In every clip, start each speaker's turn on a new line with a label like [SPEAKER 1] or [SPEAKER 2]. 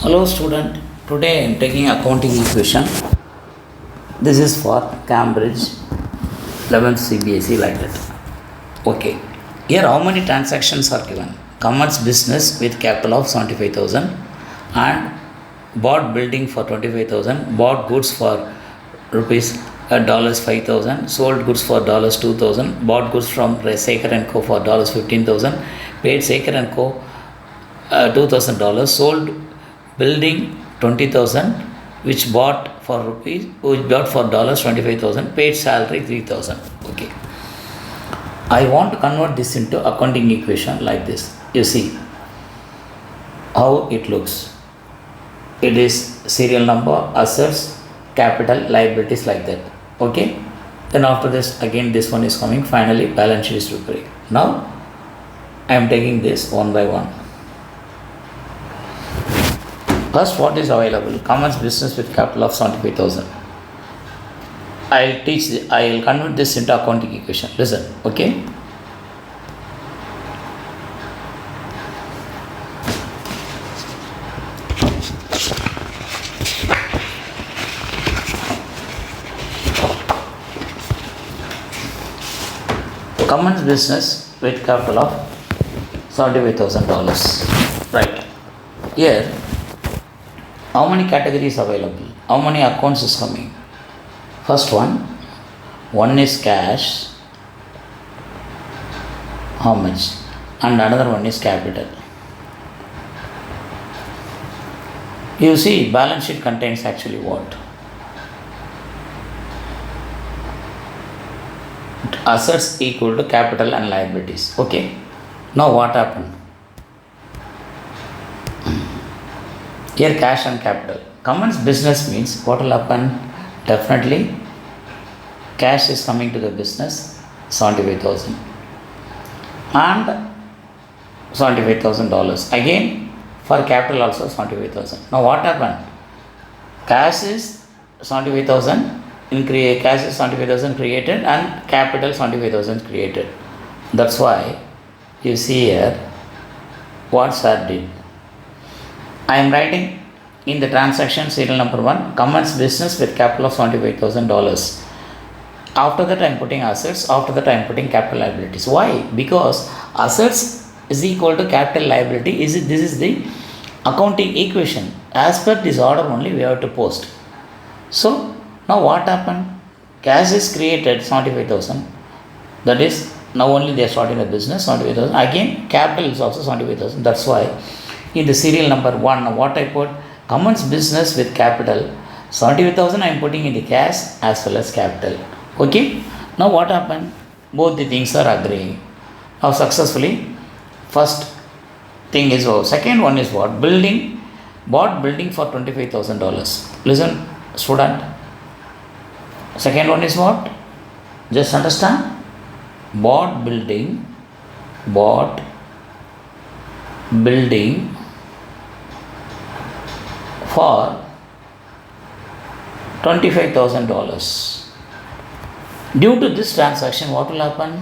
[SPEAKER 1] Hello student, today I am taking accounting equation. This is for Cambridge 11th CBSE like that. Okay, here how many transactions are given? Commence business with capital of 75,000 and bought building for 25,000, bought goods for rupees dollars 5,000, sold goods for dollars 2,000, bought goods from Saker and Co for dollars 15,000, paid Saker and Co $2,000, sold building 20,000, which bought for dollars 25,000, paid salary 3,000. Okay, I want to convert this into accounting equation like this. You see how it looks. It is serial number, assets, capital, liabilities like that. Okay, then after this again this one is coming. Finally balance sheet is prepared. Now I am taking this one by one. First, what is available? Commence business with capital of 75,000. I'll convert this into accounting equation. Listen, okay? Commence business with capital of $75,000. Right. Here, how many categories available? How many accounts is coming? First one is cash. How much? And another one is capital. You see, balance sheet contains actually what? Assets equal to capital and liabilities. Okay. Now what happened? Here cash and capital. Commence business means what will happen? Definitely cash is coming to the business 75,000 and $75,000. Again for capital also 75,000. Now what happened? Cash is 75,000 cash is 75,000 created and capital 75,000 created. That's why you see here what sir did. I am writing in the transaction serial number 1, commence business with capital of $75,000. After that I am putting assets, after that I am putting capital liabilities. Why? Because assets is equal to capital liability. This is the accounting equation. As per this order only we have to post. So now what happened? Cash is created 75,000. That is now only they are starting the business 75,000. Again capital is also 75,000. That's why in the serial number 1, what I put, commence business with capital 75,000 I am putting in the cash as well as capital. Okay. Now what happened? Both the things are agreeing. Now successfully, first thing is over. Second one is what? Building. Bought building for $25,000. Listen, student. Second one is what? Just understand. Bought building for $25,000. Due to this transaction, what will happen?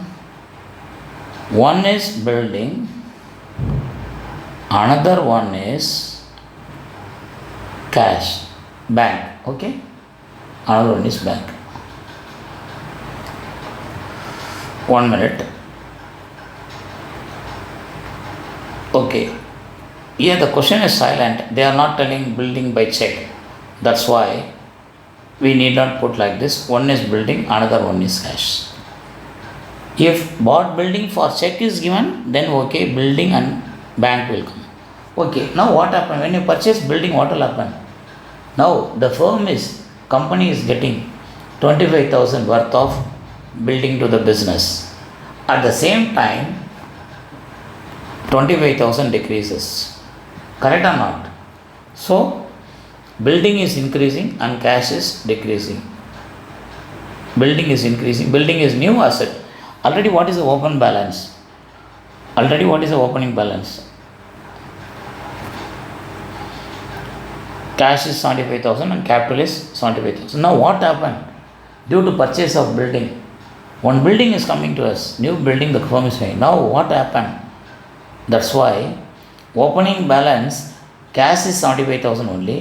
[SPEAKER 1] One is building, another one is cash, bank. Okay, another one is bank. 1 minute. Okay. Here the question is silent. They are not telling building by check. That's why we need not put like this. One is building, another one is cash. If bought building for check is given, then okay, building and bank will come. Okay, now what happened? When you purchase building, what will happen? Now the company is getting 25,000 worth of building to the business. At the same time, 25,000 decreases. Correct or not? So building is increasing and cash is decreasing. Building is increasing. Building is new asset. Already what is the open balance? Already what is the opening balance? Cash is 75,000 and capital is 75,000. Now what happened? Due to purchase of building, one building is coming to us. New building the firm is paying. Now what happened? That's why opening balance cash is 75,000 only.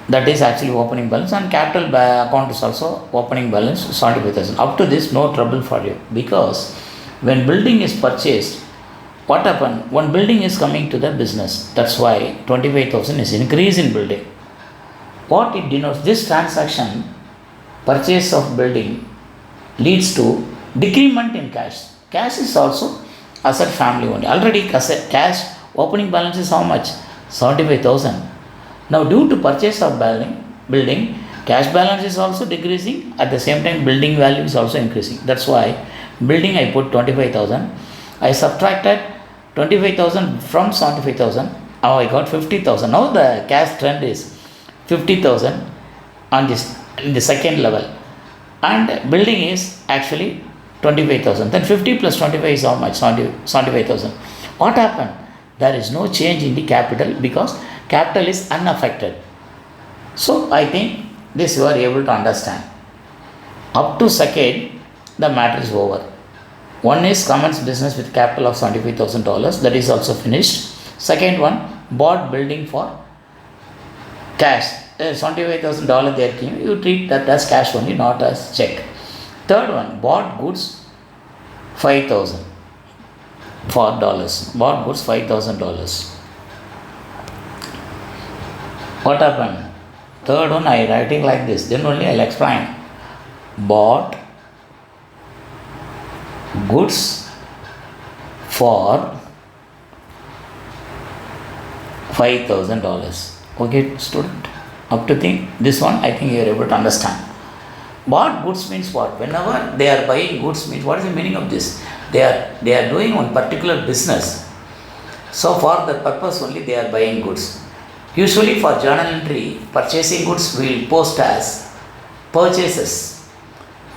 [SPEAKER 1] That is actually opening balance, and capital account is also opening balance 75,000. Up to this, no trouble for you, because when building is purchased, what happened? One building is coming to the business. That's why 25,000 is increase in building. What it denotes, this transaction, purchase of building, leads to decrement in cash. Cash is also asset family only. Already cash opening balance is how much? 75,000. Now due to purchase of building, cash balance is also decreasing. At the same time, building value is also increasing. That's why building I put 25,000. I subtracted 25,000 from 75,000. Now I got 50,000. Now the cash trend is 50,000 on this in the second level, and building is actually 25,000. Then 50 plus 25 is how much? 75,000. What happened? There is no change in the capital because capital is unaffected. So I think this you are able to understand. Up to second, the matter is over. One is commence business with capital of $75,000. That is also finished. Second one, bought building for cash. $75,000 they are giving. You treat that as cash only, not as check. Third one, bought goods 5,000 for dollars. Bought goods $5,000. What happened? Third one I writing like this. Then only I'll explain. Bought goods for $5,000. Okay, student. Up to think this one, I think you are able to understand. Bought goods means what? Whenever they are buying goods means, what is the meaning of this? They are doing one particular business. So for that purpose only they are buying goods. Usually for journal entry, purchasing goods we will post as purchases.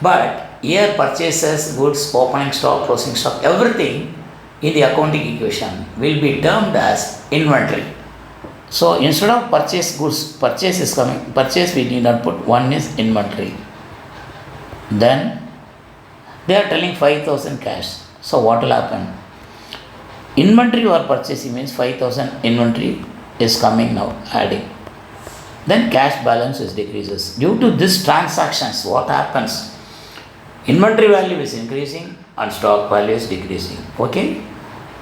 [SPEAKER 1] But here purchases, goods, opening stock, closing stock, everything in the accounting equation will be termed as inventory. So instead of purchase goods, purchase is coming, purchase we need not put, one is inventory. Then they are telling 5,000 cash. So what will happen? Inventory or purchasing means 5,000 inventory is coming now, adding. Then cash balance is decreases. Due to this transactions, what happens? Inventory value is increasing and stock value is decreasing. Okay?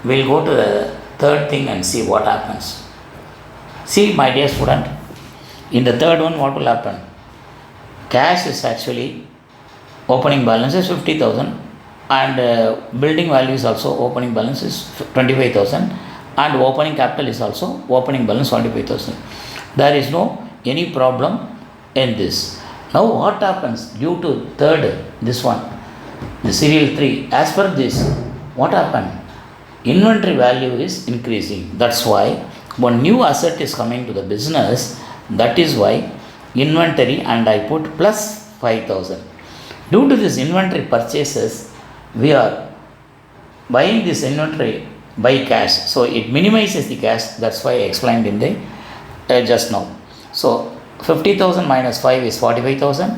[SPEAKER 1] We'll go to the third thing and see what happens. See, my dear student, in the third one, what will happen? Cash is actually opening balance is 50,000, and building value is also opening balance is 25,000, and opening capital is also opening balance 25,000. There is no any problem in this. Now what happens due to third, this one, the serial 3, as per this, what happened? Inventory value is increasing. That's why one new asset is coming to the business. That is why inventory, and I put plus 5,000. Due to this inventory purchases, we are buying this inventory by cash. So it minimizes the cash. That's why I explained in the just now. So 50,000 minus 5 is 45,000,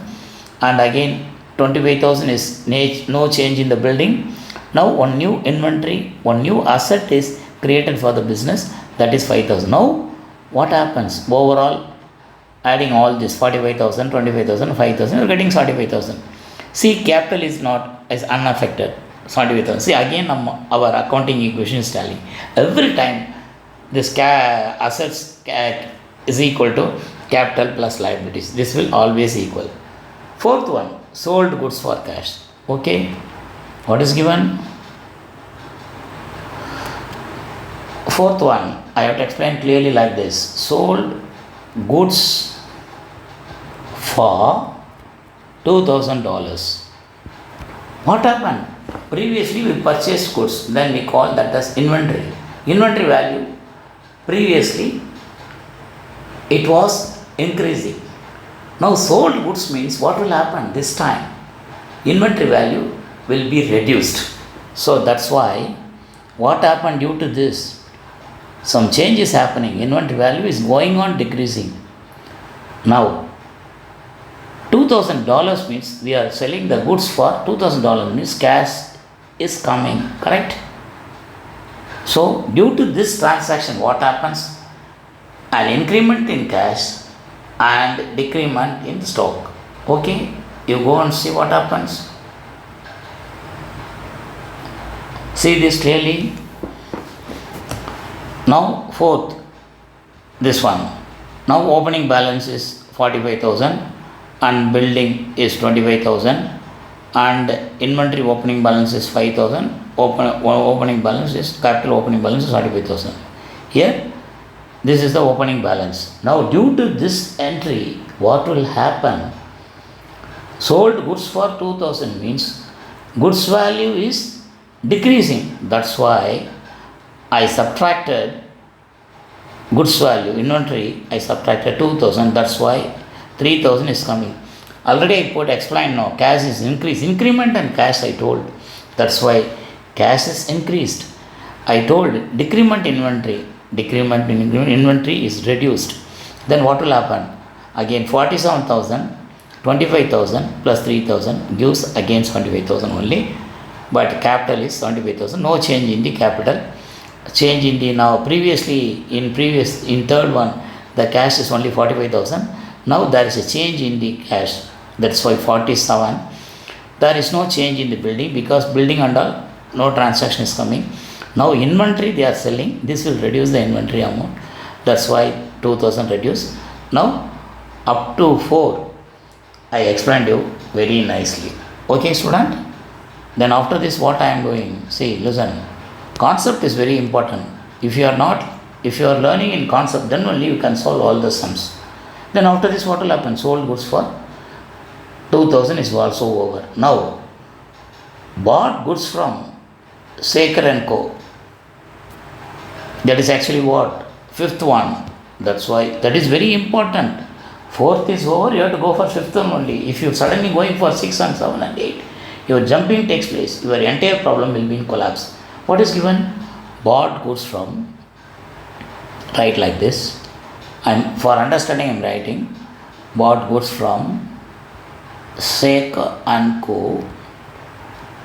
[SPEAKER 1] and again 25,000 is no change in the building. Now one new inventory, one new asset is created for the business, that is 5,000. Now what happens? Overall, adding all this 45,000, 25,000, 5,000, you are getting 75,000. See, capital is not as unaffected. 75,000. See, again our accounting equation is telling every time this assets is equal to capital plus liabilities. This will always equal. Fourth one, sold goods for cash. Okay, what is given? Fourth one, I have to explain clearly like this. Sold goods for $2,000. What happened? Previously we purchased goods, then we call that as inventory. Inventory value previously it was increasing. Now sold goods means what will happen this time? Inventory value will be reduced. So that's why what happened due to this? Some change is happening. Inventory value is going on decreasing. Now $2,000 means we are selling the goods for $2,000 means cash is coming, correct? So due to this transaction, what happens? an increment in cash and decrement in stock. Okay, you go and see what happens. See this clearly. Now fourth, this one. Now opening balance is 45,000 and building is 25,000 and inventory opening balance is 5,000. Opening balance is capital opening balance is 45,000. Here this is the opening balance. Now due to this entry, what will happen? Sold goods for 2,000 means goods value is decreasing. That's why I subtracted goods value, inventory, I subtracted 2,000. That's why 3,000 is coming. Already I explained now, cash is increased. Increment and cash I told. That's why cash is increased. I told decrement inventory. Decrement in inventory is reduced. Then what will happen? Again 47,000, 25,000 plus 3,000 gives again 75,000 only. But capital is 75,000. No change in the capital. Change in the now previously in third one the cash is only 45,000. Now there is a change in the cash. That's why 47. There is no change in the building because building and all no transaction is coming. Now inventory they are selling. This will reduce the inventory amount. That's why 2,000 reduce. Now up to 4 I explained you very nicely. Okay student? Then after this what I am doing? See, listen. Concept is very important. If you are learning in concept, then only you can solve all the sums. Then after this what will happen? Sold goods for 2,000 is also over. Now, bought goods from Saker and Co. That is actually what? Fifth one. That's why that is very important. Fourth is over, you have to go for fifth one only. If you suddenly going for 6 and 7 and 8, your jumping takes place. Your entire problem will be in collapse. What is given? Bought goods from, write like this, and for understanding I am writing, bought goods from Saker and Co.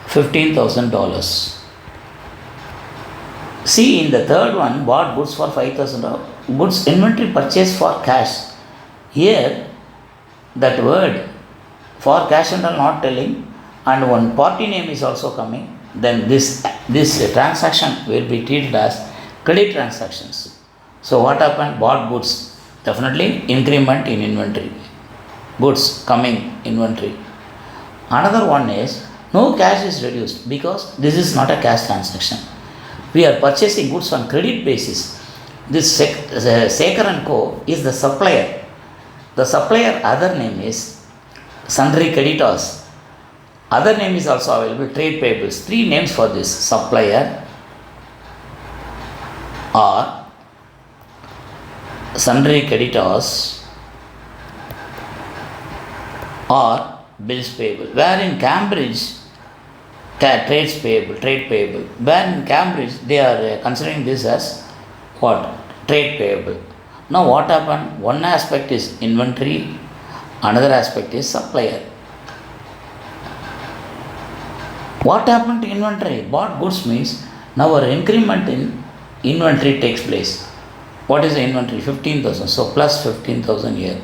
[SPEAKER 1] $15,000. See in the third one, bought goods for 5,000. Goods inventory purchase for cash. Here that word for cash and all not telling, and one party name is also coming. Then this transaction will be treated as credit transactions. So what happened? Bought goods, definitely increment in inventory. Goods coming inventory. Another one is no cash is reduced because this is not a cash transaction. We are purchasing goods on credit basis. This Saker and Co. is the supplier. The supplier other name is sundry creditors. Other name is also available, trade payables. 3 names for this: supplier or sundry creditors or bills payable. Where in Cambridge, trade payable. Where in Cambridge they are considering this as what? Trade payable. Now what happened? One aspect is inventory, another aspect is supplier. What happened to inventory? Bought goods means now our increment in inventory takes place. What is the inventory? 15,000. So plus 15,000 here.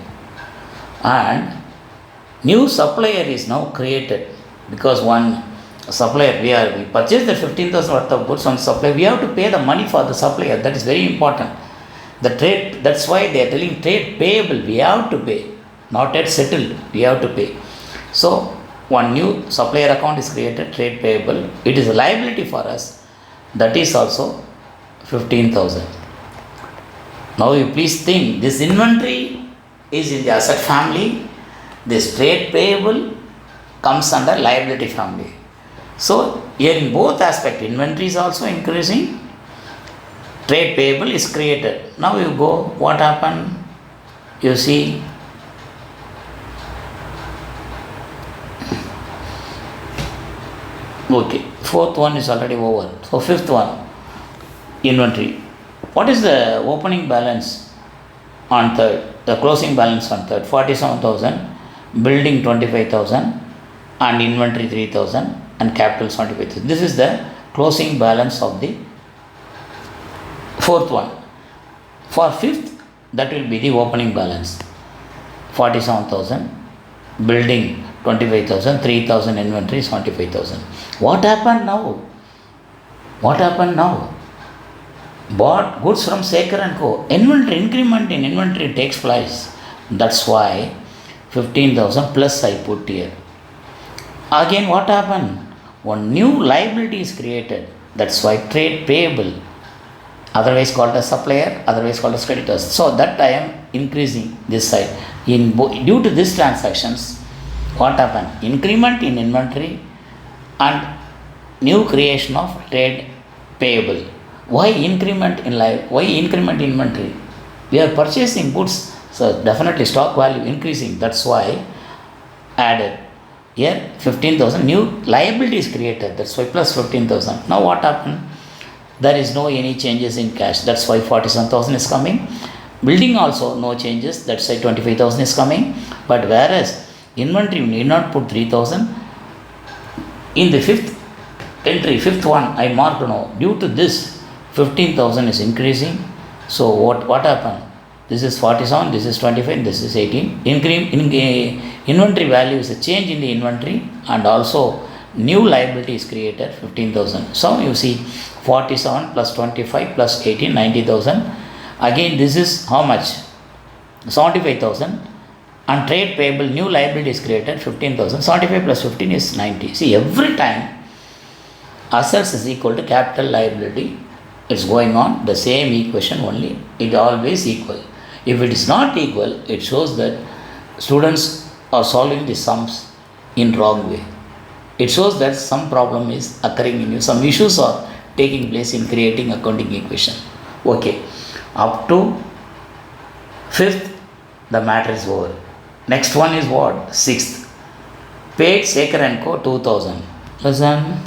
[SPEAKER 1] And new supplier is now created because one supplier, we purchased the 15,000 worth of goods from supplier. We have to pay the money for the supplier. That is very important. The trade, that's why they are telling trade payable. We have to pay. Not yet settled. We have to pay. So one new supplier account is created, trade payable. It is a liability for us. That is also 15,000. Now you please think, this inventory is in the asset family. This trade payable comes under liability family. So here in both aspects, inventory is also increasing. Trade payable is created. Now you go, what happened? You see, okay, fourth one is already over. So fifth one, inventory. What is the opening balance on third? The closing balance on third, 47,000, building 25,000, and inventory 3,000, and capital 75,000. This is the closing balance of the fourth one. For fifth, that will be the opening balance. 47,000, building 25,000, 3,000 inventory, 75,000. What happened now? What happened now? Bought goods from Sekar and Co. Inventory, increment in inventory takes place. That's why 15,000 plus I put here. Again, what happened? One new liability is created. That's why trade payable, otherwise called as supplier, otherwise called as creditors. So that I am increasing this side. Due to these transactions, what happened? Increment in inventory and new creation of trade payable. Why increment in why increment in inventory? We are purchasing goods, so definitely stock value increasing. That's why added. Here 15,000 new liability is created. That's why plus 15,000. Now what happened? There is no any changes in cash. That's why 47,000 is coming. Building also no changes. That's why 25,000 is coming. But whereas inventory, we need not put 3,000. In the fifth entry, fifth one, I marked no. Due to this, 15,000 is increasing. So what happened? This is 47, this is 25, this is 18. Inventory value is a change in the inventory, and also new liability is created, 15,000. So you see 47 plus 25 plus 18, 90,000. Again this is how much? 75,000. And trade payable, new liability is created, 15,000. 75 plus 15 is 90. See, every time assets is equal to capital liability, it's going on the same equation only. It always equal. If it is not equal, it shows that students are solving the sums in wrong way. It shows that some problem is occurring in you, some issues are taking place in creating accounting equation. Okay, up to 5th, the matter is over. Next one is what? 6th. Paid Sekar and Co. 2,000. Listen.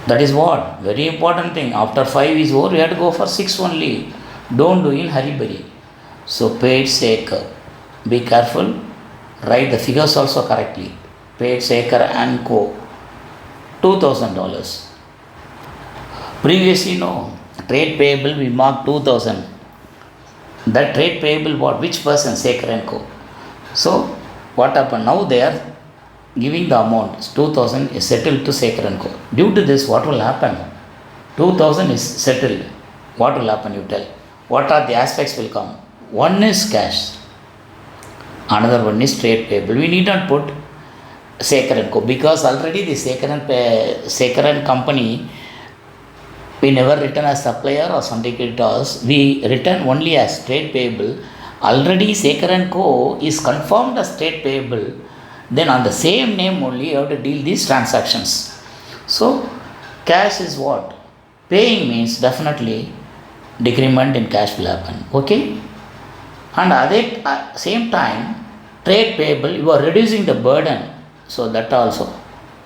[SPEAKER 1] That is what? Very important thing. After 5 is over, we have to go for 6 only. Don't do in hurry. So paid Sekar. Be careful. Write the figures also correctly. Paid Sekar and Co. $2,000. Previously, no. Trade payable, we marked 2,000. That trade payable what? Which person? Sekar and Co. So what happened? Now they are giving the amount. 2,000 is settled to Sekar and Co. Due to this, what will happen? 2,000 is settled. What will happen? You tell. What are the aspects will come? One is cash. Another one is trade payable. We need not put Sekar and Co. because already the Sekar and Company, we never written as supplier or something creditors. We written only as trade payable. Already Sekar and Co. is confirmed as trade payable. Then on the same name only you have to deal these transactions. So cash is what? Paying means definitely decrement in cash will happen. Okay? And at the same time, trade payable, you are reducing the burden. So that also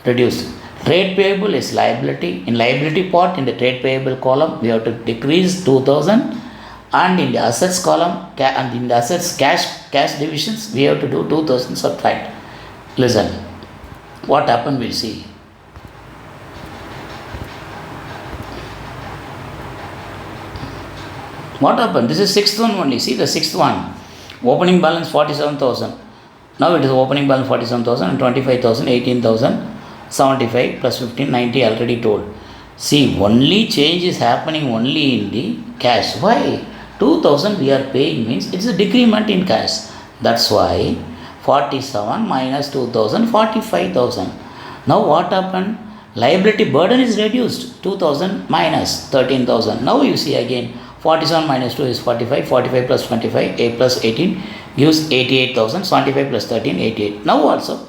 [SPEAKER 1] reduced. Trade payable is liability. In liability part, in the trade payable column, we have to decrease 2,000. And in the assets column, and in the assets cash divisions, we have to do 2,000 subtract. Listen, what happened we'll see. What happened? This is 6th one only. See the 6th one. Opening balance 47,000. Now it is opening balance 47,000 and 25,000, 18,000, 75 plus 15, 90 already told. See, only change is happening only in the cash. Why? 2,000 we are paying means it's a decrement in cash. That's why 47 minus 2,000, 45,000. Now what happened? Liability burden is reduced. 2,000 minus 13,000. Now you see again 47 minus 2 is 45. 45 plus 25, 8 plus 18 gives 88,000. 75 plus 13, 88. Now also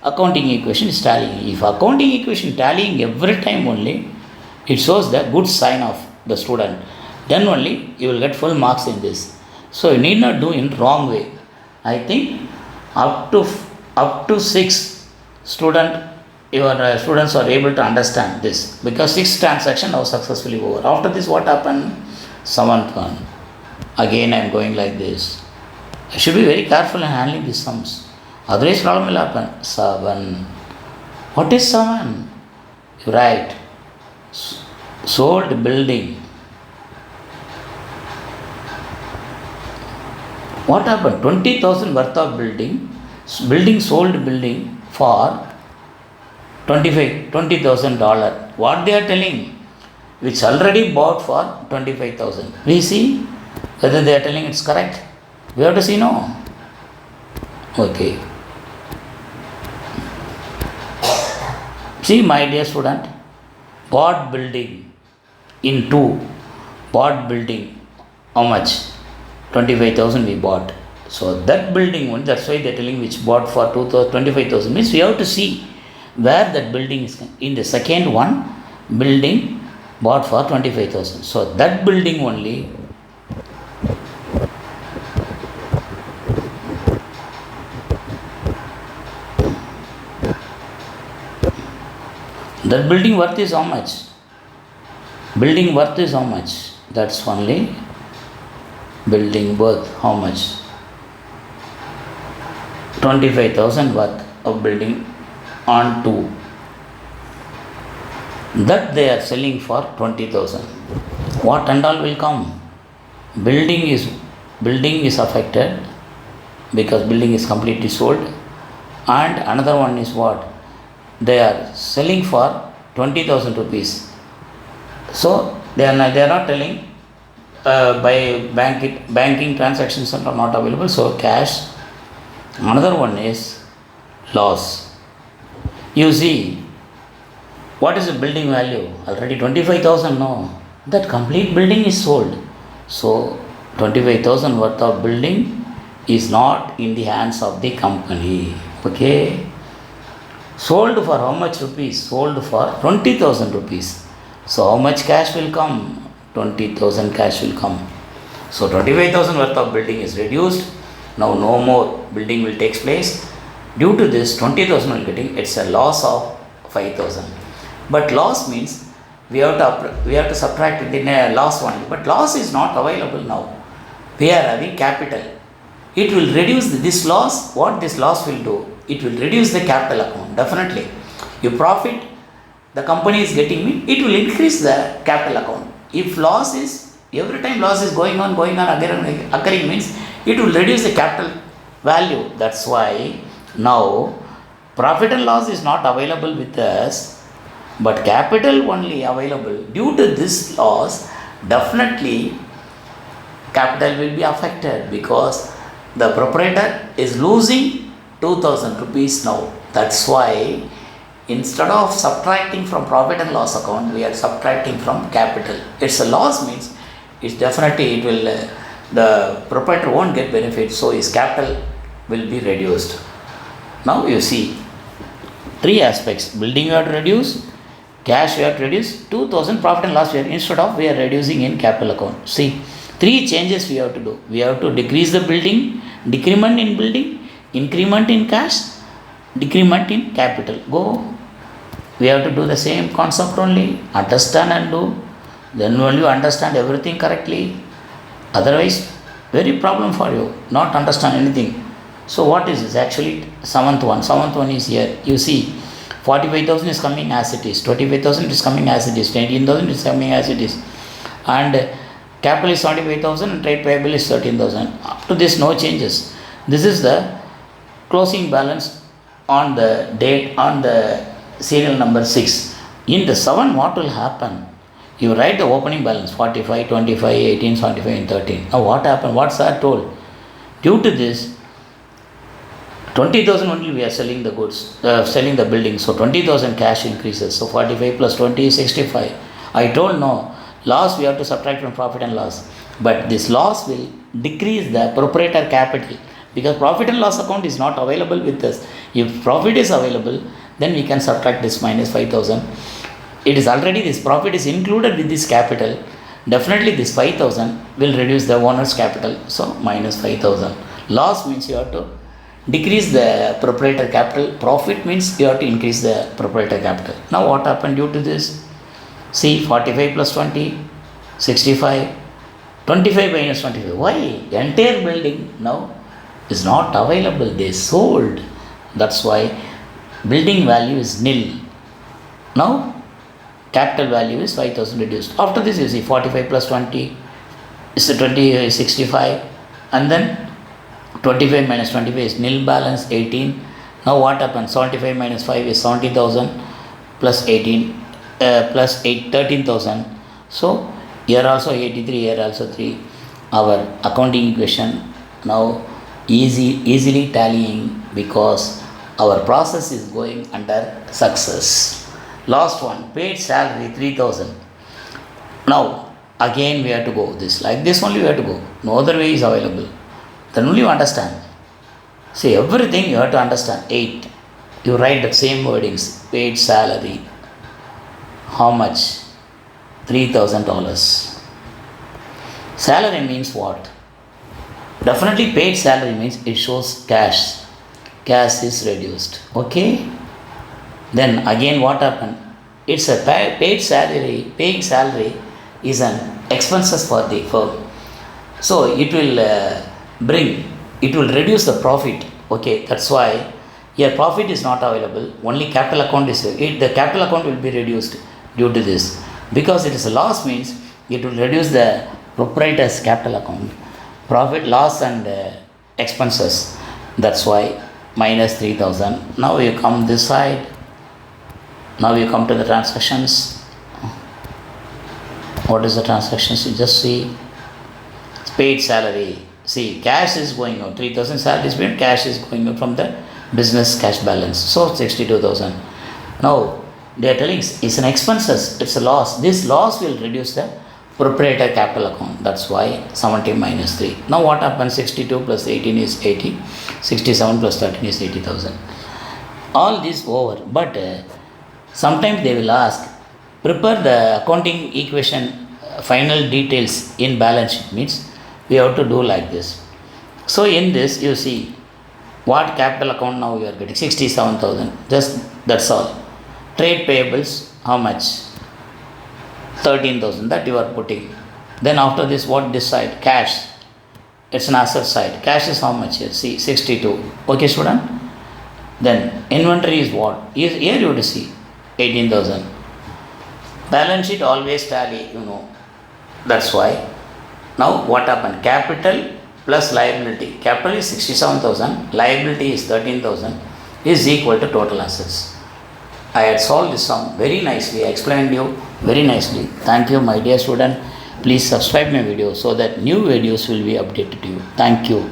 [SPEAKER 1] accounting equation is tallying. If accounting equation tallying every time only, it shows the good sign of the student. Then only you will get full marks in this. So you need not do in wrong way. I think up to 6 your students are able to understand this, because 6 transaction now successfully over. After this, what happened? 7th one. Again I am going like this. I should be very careful in handling these sums. Otherwise problem will happen. 7. What is 7? You write sold building What happened? 20,000 worth of building sold building for $20,000. What they are telling? Which already bought for 25,000. We see whether they are telling it's correct. We have to see, no. Okay. See, my dear student, bought building in 2, bought building, how much? 25,000 we bought. So that building one, that's why they're telling which bought for 25,000 means we have to see where that building is. In the second one, building bought for 25,000. So that building only, that building worth is how much? Building worth is how much? That's only building worth how much? 25,000 worth of building on 2. That they are selling for 20,000. What and all will come? Building is affected because building is completely sold. And another one is what? They are selling for 20,000 rupees. So they are not telling by banking transactions are not available. So cash. Another one is loss. You see, what is the building value? Already 25,000, no. That complete building is sold. So 25,000 worth of building is not in the hands of the company. Okay. Sold for how much rupees? Sold for 20,000 rupees. So how much cash will come? 20,000 cash will come. So 25,000 worth of building is reduced. Now no more building will take place. Due to this 20,000 will getting, it's a loss of 5,000. But loss means we have to subtract the loss only. But loss is not available now. We are having capital. It will reduce this loss. What this loss will do? It will reduce the capital account. Definitely. You profit, the company is getting me, it will increase the capital account. If loss is, every time loss is going on, occurring means it will reduce the capital value. That's why now profit and loss is not available with us, but capital only available. Due to this loss, definitely capital will be affected because the proprietor is losing 2,000 rupees now. That's why instead of subtracting from profit and loss account, we are subtracting from capital. It's a loss means it's definitely the proprietor won't get benefit, so his capital will be reduced. Now you see 3 aspects: building we have to reduce, cash we have to reduce, 2,000 profit and loss we are reducing in capital account. See, 3 changes we have to do. We have to decrease the building, decrement in building, increment in cash, decrement in capital. Go. We have to do the same concept only. Understand and do. Then only you understand everything correctly. Otherwise, very problem for you. Not understand anything. So what is this? Actually, 7th one. 7th one is here. You see, 45,000 is coming as it is. 25,000 is coming as it is. 18,000 is coming as it is. And capital is 75,000 and trade payable is 13,000. Up to this, no changes. This is the closing balance on the date, on the serial number 6. In the 7, what will happen? You write the opening balance 45, 25, 18, 75 and 13. Now what happened? What's that told? Due to this, 20,000 only we are selling the goods, selling the building. So 20,000 cash increases. So 45 plus 20 is 65. I told no. Loss we have to subtract from profit and loss. But this loss will decrease the proprietor capital because profit and loss account is not available with us. If profit is available, then we can subtract this minus 5,000. It is already, this profit is included with this capital. Definitely this 5,000 will reduce the owner's capital. So minus 5,000. Loss means you have to decrease the proprietor capital. Profit means you have to increase the proprietor capital. Now what happened due to this? See, 45 plus 20, 65, 25 minus 25. Why? Entire building now is not available. They sold. That's why building value is nil. Now capital value is 5,000 reduced. After this, you see 45 plus 20 is 65, and then 25 minus 25 is nil, balance 18. Now what happens? 75 minus 5 is 70,000 plus 18 plus 8 13,000. So here also 83, here also 3. Our accounting equation now easily tallying because our process is going under success. Last one, paid salary 3,000. Now again we have to go this, like this only we have to go. No other way is available. Then only you understand. See, everything you have to understand. 8. You write the same wordings. Paid salary. How much? $3,000. Salary means what? Definitely paid salary means it shows cash. Cash is reduced. Okay? Then again what happened? It's a paid salary. Paying salary is an expenses for the firm. So it will it will reduce the profit. Okay, that's why your profit is not available. Only capital account is the capital account will be reduced due to this. Because it is a loss means it will reduce the proprietor's capital account. Profit, loss and expenses. That's why minus 3,000. Now you come this side. Now you come to the transactions. What is the transactions? You just see paid salary. See, cash is going out. 3,000 salary is paid, cash is going out from the business cash balance. So 62,000. Now they are telling it's an expenses, it's a loss. This loss will reduce the proprietor capital account. That's why 70 minus 3. Now what happens? 62 plus 18 is 80. 67 plus 13 is 80,000. All this over. But sometimes they will ask, prepare the accounting equation final details in balance sheet. Means we have to do like this. So in this you see what capital account now you are getting 67,000. Just that's all. Trade payables how much? 13,000 that you are putting. Then after this what this side? Cash. It's an asset side. Cash is how much here? See 62. Okay student? Then inventory is what? Here you have to see 18,000. Balance sheet always tally, you know. That's why. Now what happened? Capital plus liability. Capital is 67,000. Liability is 13,000 is equal to total assets. I had solved this sum very nicely. I explained you very nicely. Thank you my dear student. Please subscribe my video so that new videos will be updated to you. Thank you.